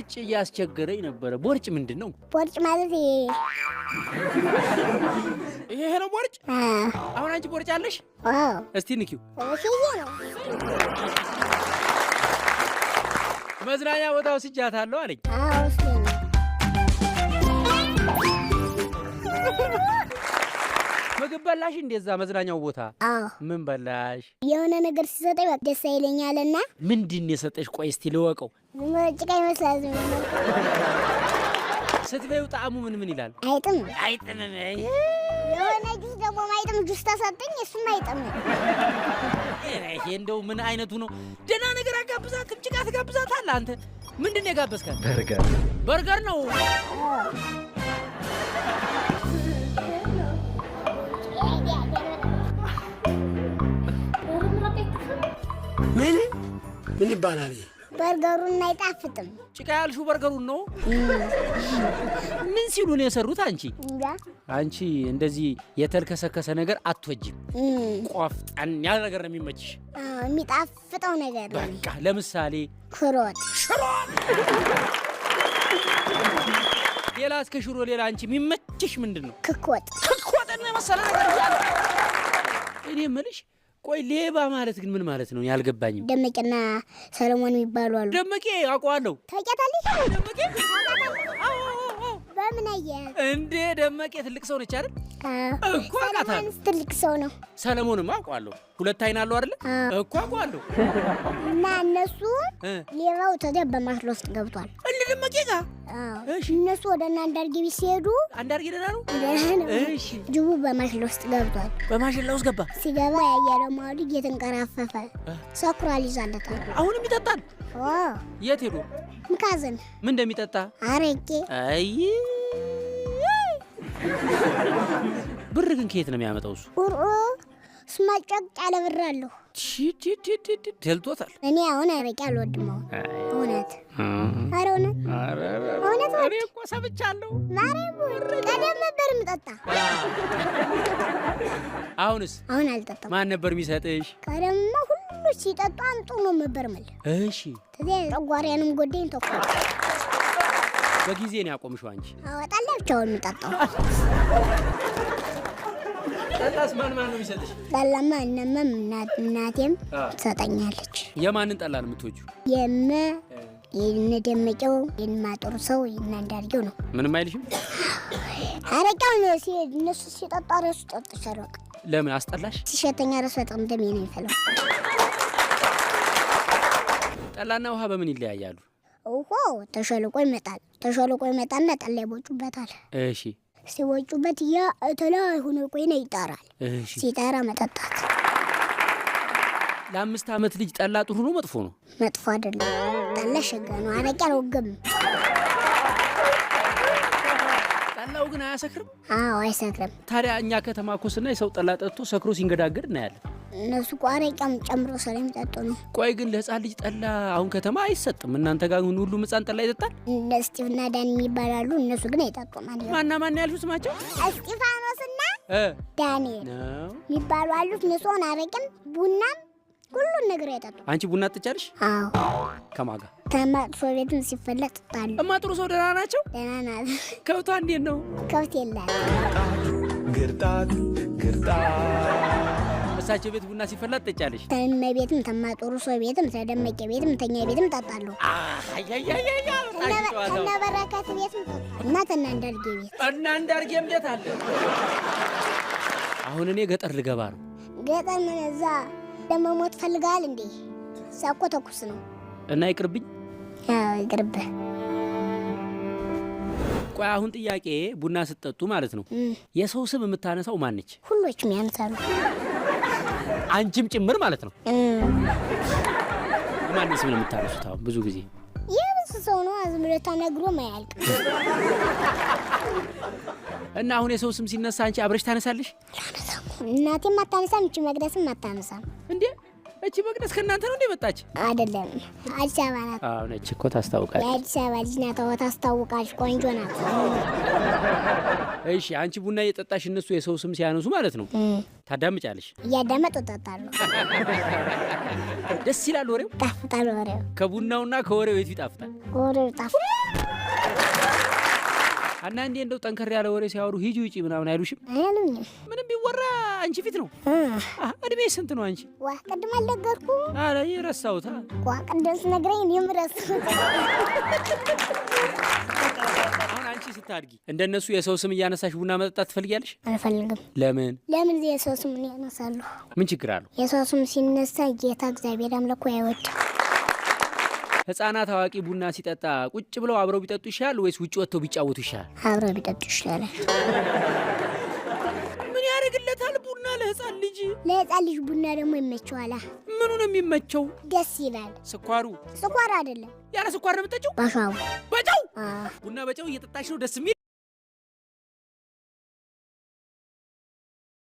ቦርጭ እያስቸገረኝ ነበር። ቦርጭ ምንድነው? ቦርጭ ማለት ይሄ ነው ቦርጭ? አሁን አንቺ ቦርጭ አለሽ? አዎ። እስቲ ንኪው። እሺ ነው። መዝናኛ ቦታው ስጃታለሁ አለኝ። አዎ እሺ ነው። ምግብ በላሽ እንደዛ መዝናኛው ቦታ? አዎ። ምን በላሽ? የሆነ ነገር ሲሰጠኝ ደስ አይለኛልና። ምንድን ነው የሰጠሽ? ቆይ እስቲ ልወቀው። ጭቃ ይመስላል። ስትበይው ጣዕሙ ምን ይላል? አይጥም። አይጥም። የሆነ ጁስ ደግሞ ማይጥም ጁስ ተሰጠኝ፣ እሱም አይጥም። ይሄ እንደው ምን አይነቱ ነው? ደህና ነገር አጋብዛት፣ ጭቃ ትጋብዛታለህ አንተ። ምንድን ነው የጋበዝካት? በርገር። በርገር ነው? ምን ይባላል? በርገሩን አይጣፍጥም። ጭቃ ያልሽው በርገሩን ነው? ምን ሲሉ ነው የሰሩት? አንቺ እንደዚህ የተልከሰከሰ ነገር አትወጂም። ቆፍጠን ያለ ነገር ነው የሚመችሽ። የሚጣፍጠው ነገር ነው። በቃ ለምሳሌ ሽሮ ወጥ። ሌላ እስከ ሽሮ ሌላ አንቺ የሚመችሽ ምንድን ነው? ክክ ወጥ። ክክ ወጥ ነው የመሰለ ነገር እያለ እኔ የምልሽ ቆይ ሌባ ማለት ግን ምን ማለት ነው? ያልገባኝም። ደመቄና ሰለሞን የሚባሉ አሉ። ደመቄ አውቀዋለሁ። ታውቂያታለሽ? ደመቄ በምን አየህ እንዴ? ደመቄ ትልቅ ሰው ነች አይደል? እኮ አውቃታለሁ። ትልቅ ሰው ነው። ሰለሞንም አውቀዋለሁ። ሁለት አይን አለው አይደል? እኮ አውቀዋለሁ። እና እነሱ ሌባው ተደብ በማሽላ ውስጥ ገብቷል። እንደ ደመቄ ጋር? እሺ። እነሱ ወደ አንዳርጌ ቤት ሲሄዱ አንዳርጌ ደህና ነው? እሺ። ጅቡ በማሽላ ውስጥ ገብቷል። በማሽላ ውስጥ ገባ። ሲገባ ያያለው ማውዲ እየተንቀራፈፈ ሰክሯል። ይዛለታል። አሁንም ይጠጣል? የት ሄዶ? ምካዘን። ምን እንደሚጠጣ? አረቄ። አይ ብር ግን ከየት ነው የሚያመጣው እሱ? ስማጨቅ ያለ ብር አለሁ። ደልቶታል። እኔ አሁን አረቄ አልወድም። እውነት? ኧረ እውነት እውነት። እኔ እኮ ሰምቻለሁ። ቀደም ነበር የምጠጣ። አሁንስ? አሁን አልጠጣም። ማን ነበር የሚሰጥሽ? ቀደምማ ሁሉ ሲጠጡ አምጡ ነው ነበር የምልህ። እሺ። ከዚያ ጨጓራዬንም ጎዳኝ ተኩ። በጊዜ ነው ያቆምሽው አንቺ? አወጣለሁ ብቻውን የምጠጣው። ጠላስ ማን ነው የሚሰጥሽ? ጠላማ እነመም እናቴም ትሰጠኛለች። የማንን ጠላ ነው የምትወጂው? የነደመቀው የማጥሩ ሰው እናንዳርጌው ነው። ምንም አይልሽም? አረቄው እነሱ ሲጠጣ ረሱ ጠጥቻለሁ። ለምን አስጠላሽ? ሲሸተኛ ረሱ በጣም ደሜ ነው የሚፈለው። ጠላና ውሃ በምን ይለያያሉ? ውሃው ተሸልቆ ይመጣል። ተሸልቆ ይመጣና ጠላ ይቦጩበታል። እሺ። ሲቦጩበት ያ ተላይ ሆኖ ቆይና ይጣራል። እሺ። ሲጣራ መጠጣት። ለ5 ዓመት ልጅ ጠላ ጥሩ ነው መጥፎ ነው? መጥፎ አይደለም። ጠላ ሸጋ ነው። አረቄ አልወግም። ጠላው ግን አያሰክርም? አዎ አይሰክርም። ታዲያ እኛ ከተማ እኮ ስናይ ሰው ጠላ ጠጥቶ ሰክሮ ሲንገዳገድ እናያለን። እነሱ እኮ አረቄም ጨምሮ ስለሚጠጡ ነው። ቆይ ግን ለህፃን ልጅ ጠላ አሁን ከተማ አይሰጥም። እናንተ ጋር ሁሉም ህፃን ጠላ ይጠጣል? እንደ ስቲቭና ዳን የሚባላሉ። እነሱ ግን አይጠጡም። ማን ያልሽው ስማቸው? እስጢፋኖስና ዳንኤል ነው የሚባሉ አሉት። እነሱ አረቄም ቡናም ሁሉን ነገር አይጠጡም። አንቺ ቡና ትጫለሽ? አዎ። ከማን ጋር? ከማጥፎ ቤትም ሲፈለጥ ጣሉ። እማጥሩ ሰው ደህና ናቸው? ደህና ናት። ከብቷ እንዴት ነው? ከብት የላት። ግርጣት እሳቸው ቤት ቡና ሲፈላጥ ትጫለሽ? ተመ ቤትም ተማጥሩ ሰው ቤትም ተደመቀ ቤትም ተኛ ቤትም ጠጣለሁ። እና በረከት ቤትም እና ተናንዳርጌ ቤት እና አንዳርጌም ቤት አለ። አሁን እኔ ገጠር ልገባ ነው። ገጠር ምን እዛ ለመሞት ፈልጋል እንዴ? ሳቆ ተኩስ ነው እና ይቅርብኝ። አዎ ይቅርብህ። ቆይ አሁን ጥያቄ ቡና ስትጠጡ ማለት ነው የሰው ስም የምታነሳው ማን ነች? ሁሎችም ያነሳሉ። አንቺም ጭምር ማለት ነው? ማን ስም ነው የምታነሱት? አሁን ብዙ ጊዜ የብዙ ሰው ነው። ዝም ብሎ ተነግሮ ማያልቅ። እና አሁን የሰው ስም ሲነሳ አንቺ አብረሽ ታነሳለሽ? እናቴም አታነሳም፣ እቺ መቅደስም አታነሳም። እንዴ እቺ መቅደስ ከእናንተ ነው እንደ መጣች? አይደለም አዲስ አበባ ናት። አዎ ነች እኮ ታስታውቃለች። የአዲስ አበባ ልጅ ናት። ታስታውቃለች። ቆንጆ ናት። እሺ አንቺ ቡና እየጠጣሽ እነሱ የሰው ስም ሲያነሱ ማለት ነው ታዳምጫለሽ? እያዳመጡ እጠጣለሁ። ደስ ይላል ወሬው? ጣፍጣል ወሬው። ከቡናውና ከወሬው የቱ ይጣፍጣል? ወሬው ጣፍጣል። አንዳንዴ እንደው ጠንከር ያለ ወሬ ሲያወሩ ሂጂ ውጪ ምናምን አይሉሽም? አይሉኝም። ምንም ቢወራ አንቺ ፊት ነው። እድሜ ስንት ነው አንቺ? ዋ ቅድም አልነገርኩም? አረ የረሳሁት። ዋ ቅድም ስነግረኝ እኔም ረሳሁት። አሁን አንቺ ስታድጊ እንደነሱ የሰው ስም እያነሳሽ ቡና መጠጣት ትፈልጊያለሽ? አልፈልግም። ለምን? ለምን የሰው ስም ያነሳለሁ? ምን ችግር አለው? የሰው ስም ሲነሳ ጌታ እግዚአብሔር አምላኩ አይወድም። ህፃናት አዋቂ ቡና ሲጠጣ ቁጭ ብለው አብረው ቢጠጡ ይሻላል ወይስ ውጭ ወጥተው ቢጫወቱ ይሻላል? አብረው ቢጠጡ ይሻላል። ምን ያደርግለታል ቡና ለህፃን ልጅ? ለህፃን ልጅ ቡና ደግሞ ይመቸዋል። ምኑ ነው የሚመቸው? ደስ ይላል። ስኳሩ? ስኳር አይደለም። ያለ ስኳር ነው የምትጠጪው? በጨው። በጨው? ቡና በጨው እየጠጣሽ ነው ደስ የሚል?